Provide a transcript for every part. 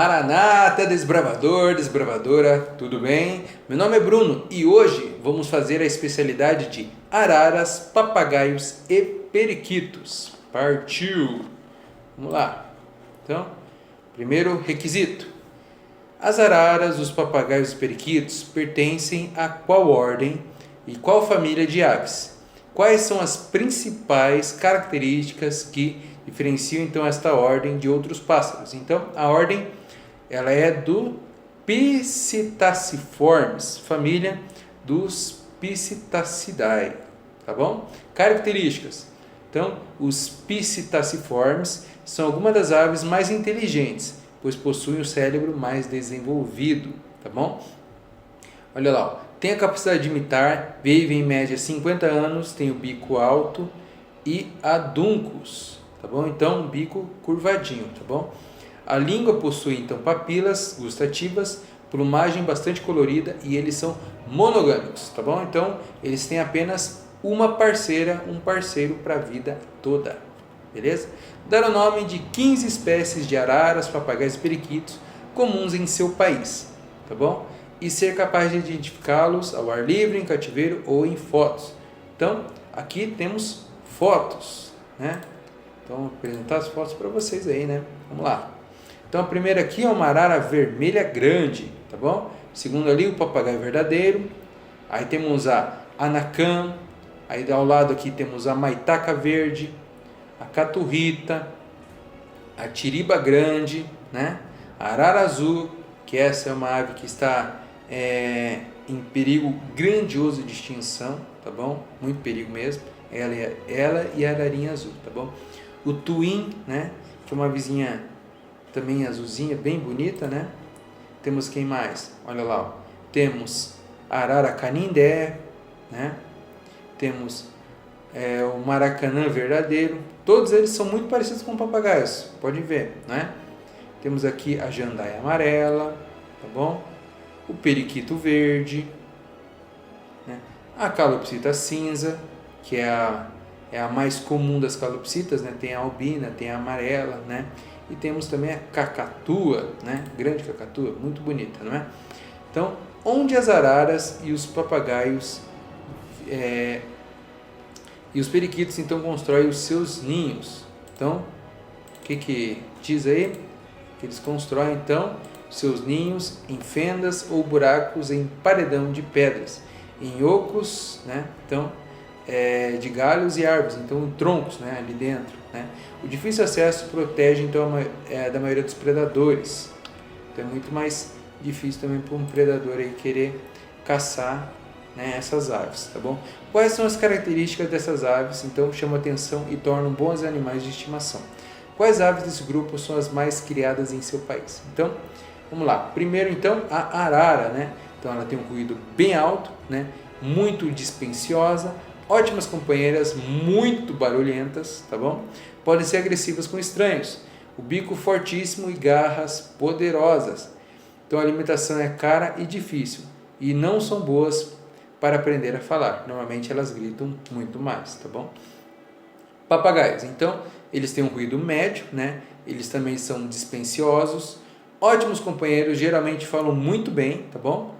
Maranata, desbravador, desbravadora, tudo bem? Meu nome é Bruno e hoje vamos fazer a especialidade de araras, papagaios e periquitos. Partiu! Vamos lá. Então, primeiro requisito. As araras, os papagaios e periquitos pertencem a qual ordem e qual família de aves? Quais são as principais características que diferenciam então esta ordem de outros pássaros? Então, a ordem ela é do Psittaciformes, família dos Psittacidae, tá bom? Características. Então, os Psittaciformes são algumas das aves mais inteligentes, pois possuem o cérebro mais desenvolvido, tá bom? Olha lá, ó. Tem a capacidade de imitar, vive em média 50 anos, tem o bico alto e aduncos, tá bom? Então, um bico curvadinho, tá bom? A língua possui, então, papilas gustativas, plumagem bastante colorida e eles são monogâmicos, tá bom? Então, eles têm apenas uma parceira, um parceiro para a vida toda, beleza? Dar o nome de 15 espécies de araras, papagaios e periquitos comuns em seu país, tá bom? E ser capaz de identificá-los ao ar livre, em cativeiro ou em fotos. Então, aqui temos fotos, né? Então, vou apresentar as fotos para vocês aí, né? Vamos lá. Então, a primeira aqui é uma arara vermelha grande, tá bom? Segundo ali, o papagaio verdadeiro. Aí temos a anacan. Aí ao lado aqui temos a maitaca verde, a caturrita, a tiriba grande, né? A arara azul, que essa é uma ave que está em perigo grandioso de extinção, tá bom? Muito perigo mesmo. Ela e a ararinha azul, tá bom? O tuim, né? Que é uma vizinha também azulzinha, bem bonita, né? Temos quem mais? Olha lá, ó. Temos a arara canindé, né? Temos o maracanã verdadeiro. Todos eles são muito parecidos com papagaios, pode ver, né? Temos aqui a jandaia amarela, tá bom? O periquito verde, né? A calopsita cinza, que é a mais comum das calopsitas, né? Tem a albina, tem a amarela, né? E temos também a cacatua, né? Grande cacatua, muito bonita, não é? Então, onde as araras e os papagaios e os periquitos então constroem os seus ninhos? Então, o que diz aí? Que eles constroem então seus ninhos em fendas ou buracos em paredão de pedras, em ocos, né? Então, de galhos e árvores, então troncos, né? Ali dentro, né? O difícil acesso protege então da maioria dos predadores. Então é muito mais difícil também para um predador aí querer caçar, né, essas aves, tá bom? Quais são as características dessas aves? Então chamam atenção e tornam bons animais de estimação. Quais aves desse grupo são as mais criadas em seu país? Então, vamos lá. Primeiro, então, a arara, né? Então, ela tem um ruído bem alto, né? Muito dispendiosa, ótimas companheiras, muito barulhentas, tá bom? Podem ser agressivas com estranhos. O bico fortíssimo e garras poderosas. Então, a alimentação é cara e difícil e não são boas para aprender a falar. Normalmente, elas gritam muito mais, tá bom? Papagaios. Então, eles têm um ruído médio, né? Eles também são dispendiosos, ótimos companheiros, geralmente falam muito bem, tá bom?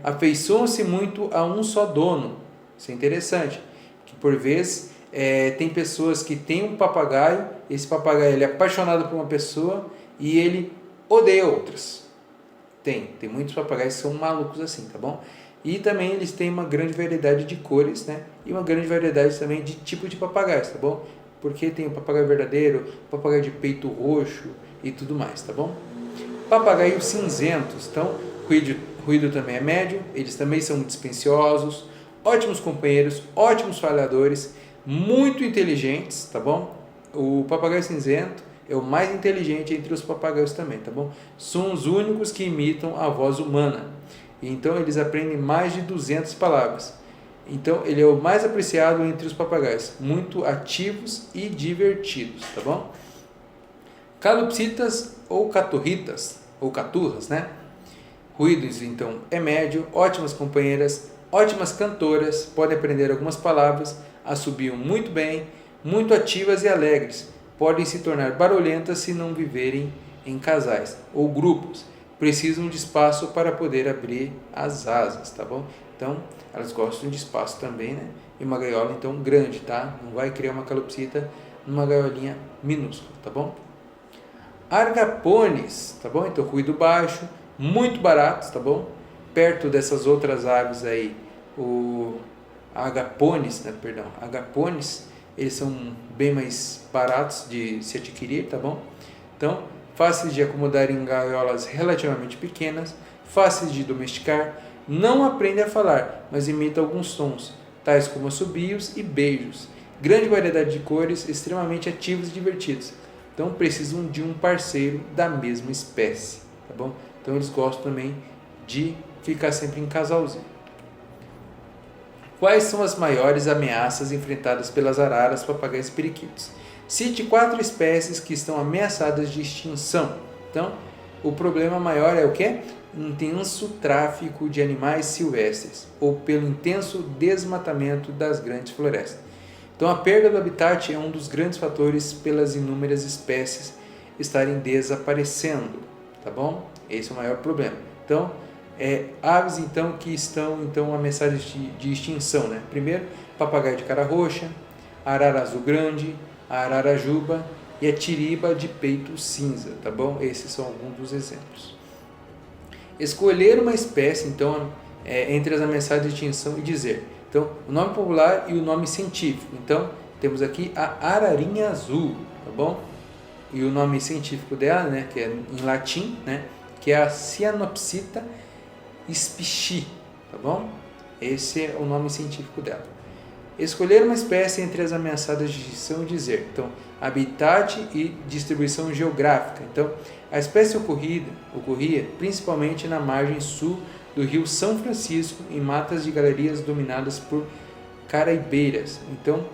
Afeiçoam-se muito a um só dono. Isso é interessante, que por vezes tem pessoas que têm um papagaio, esse papagaio ele é apaixonado por uma pessoa e ele odeia outras. Tem muitos papagaios que são malucos assim, tá bom? E também eles têm uma grande variedade de cores, né? E uma grande variedade também de tipo de papagaios, tá bom? Porque tem o papagaio verdadeiro, o papagaio de peito roxo e tudo mais, tá bom? Papagaios cinzentos, então, ruído também é médio, eles também são dispendiosos, ótimos companheiros, ótimos falhadores, muito inteligentes, tá bom? O papagaio cinzento é o mais inteligente entre os papagaios também, tá bom? São os únicos que imitam a voz humana. Então, eles aprendem mais de 200 palavras. Então, ele é o mais apreciado entre os papagaios, muito ativos e divertidos, tá bom? Calopsitas ou caturritas, ou caturras, né? Ruídos, então, é médio, ótimas companheiras, ótimas cantoras, podem aprender algumas palavras, assobiam muito bem, muito ativas e alegres, podem se tornar barulhentas se não viverem em casais ou grupos, precisam de espaço para poder abrir as asas, tá bom? Então, elas gostam de espaço também, né? E uma gaiola, então, grande, tá? Não vai criar uma calopsita numa gaiolinha minúscula, tá bom? Argapones, tá bom? Então, ruído baixo, muito baratos, tá bom? Perto dessas outras aves aí, o agapones, né? Perdão, agapones, eles são bem mais baratos de se adquirir, tá bom? Então, fáceis de acomodar em gaiolas relativamente pequenas, fáceis de domesticar, não aprendem a falar, mas imitam alguns sons, tais como assobios e beijos. Grande variedade de cores, extremamente ativos e divertidos. Então precisam de um parceiro da mesma espécie, tá bom? Então eles gostam também de ficar sempre em casalzinho. Quais são as maiores ameaças enfrentadas pelas araras, papagaios e periquitos? Cite 4 espécies que estão ameaçadas de extinção. Então, o problema maior é o quê? Intenso tráfico de animais silvestres ou pelo intenso desmatamento das grandes florestas. Então, a perda do habitat é um dos grandes fatores pelas inúmeras espécies estarem desaparecendo, tá bom? Esse é o maior problema. Então, aves então que estão ameaçadas de extinção, né? Primeiro, papagaio de cara roxa, arara azul grande, a ararajuba e a tiriba de peito cinza, tá bom? Esses são alguns dos exemplos. Escolher uma espécie, então, entre as ameaçadas de extinção e dizer. Então, o nome popular e o nome científico. Então, temos aqui a ararinha azul, tá bom? E o nome científico dela, né, que é em latim, né, que é a Cyanopsita spishi, tá bom? Esse é o nome científico dela. Escolher uma espécie entre as ameaçadas de extinção e dizer. Então, habitat e distribuição geográfica. Então, a espécie ocorria principalmente na margem sul do rio São Francisco, em matas de galerias dominadas por caraibeiras. Então,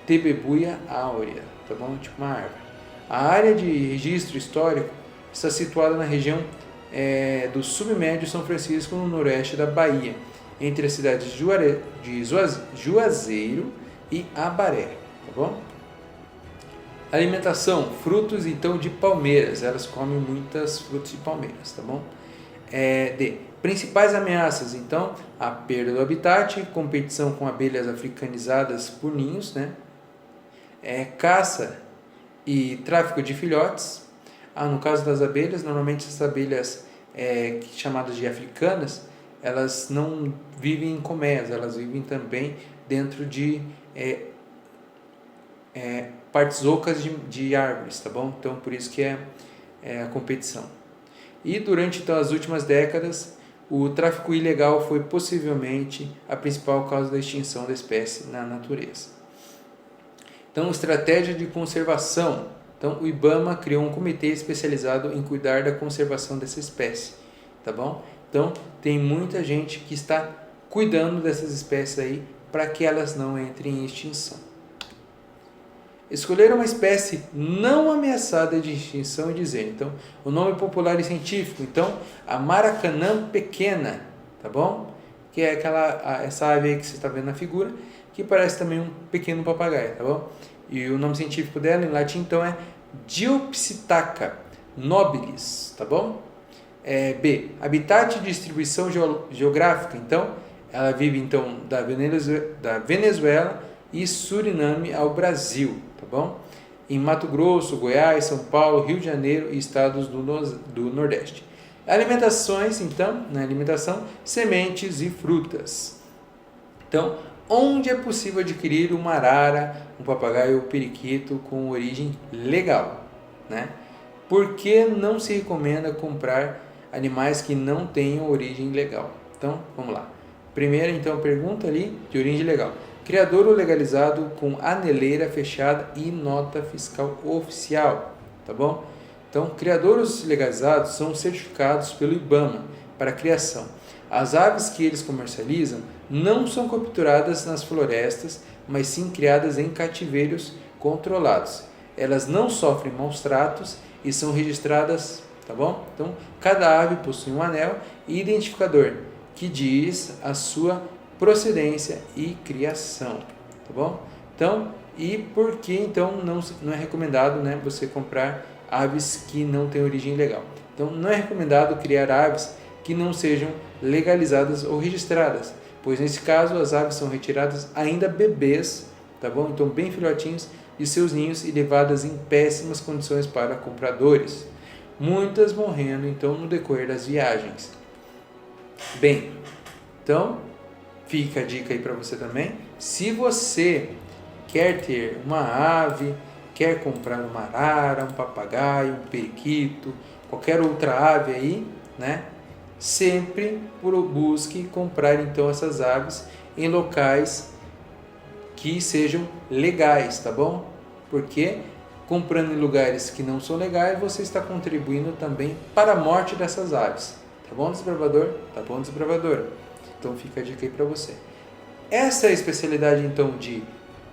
Tebebuia áurea, tá bom? Tipo uma árvore. A área de registro histórico está situada na região do submédio São Francisco, no noroeste da Bahia, entre as cidades de Juazeiro e Abaré, tá bom? Alimentação, frutos então de palmeiras, elas comem muitas frutas de palmeiras, tá bom? Principais ameaças, então, a perda do habitat, competição com abelhas africanizadas por ninhos, né? Caça e tráfico de filhotes. No caso das abelhas, normalmente essas abelhas chamadas de africanas, elas não vivem em colmeias, elas vivem também dentro de partes ocas de árvores, tá bom? Então, por isso que é a competição. E durante então, as últimas décadas, o tráfico ilegal foi possivelmente a principal causa da extinção da espécie na natureza. Então, estratégia de conservação. Então, o IBAMA criou um comitê especializado em cuidar da conservação dessa espécie, tá bom? Então, tem muita gente que está cuidando dessas espécies aí para que elas não entrem em extinção. Escolher uma espécie não ameaçada de extinção e dizer. Então, o nome popular e científico. Então, a maracanã pequena, tá bom? Que é essa ave aí que você está vendo na figura, que parece também um pequeno papagaio, tá bom? E o nome científico dela, em latim, então, é Diopsitaca nobilis, tá bom? B. Habitat e distribuição geográfica. Então, ela vive então da Venezuela e Suriname ao Brasil, tá bom? Em Mato Grosso, Goiás, São Paulo, Rio de Janeiro e estados do Nordeste. Alimentações, então, na alimentação, sementes e frutas. Então, onde é possível adquirir uma arara, um papagaio ou periquito com origem legal, né? Por que não se recomenda comprar animais que não tenham origem legal? Então, vamos lá. Primeira, então, pergunta ali de origem legal. Criadouro legalizado com aneleira fechada e nota fiscal oficial, tá bom? Então, criadouros legalizados são certificados pelo IBAMA para criação. As aves que eles comercializam não são capturadas nas florestas, mas sim criadas em cativeiros controlados. Elas não sofrem maus tratos e são registradas, tá bom? Então, cada ave possui um anel e identificador que diz a sua procedência e criação, tá bom? Então, e por que então não é recomendado, né, você comprar aves que não têm origem legal. Então não é recomendado criar aves que não sejam legalizadas ou registradas, pois nesse caso as aves são retiradas ainda bebês, tá bom? Então bem filhotinhos de seus ninhos e levadas em péssimas condições para compradores, muitas morrendo então no decorrer das viagens. Bem, então fica a dica aí para você também. Se você quer ter uma ave, quer comprar uma arara, um papagaio, um periquito, qualquer outra ave aí, né? Sempre busque comprar então essas aves em locais que sejam legais, tá bom? Porque comprando em lugares que não são legais, você está contribuindo também para a morte dessas aves. Tá bom, desbravador? Tá bom, desbravadora? Então fica a dica aí para você. Essa é a especialidade então de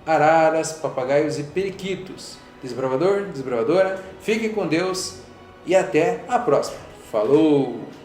araras, papagaios e periquitos. Desbravador, desbravadora, fique com Deus e até a próxima. Falou!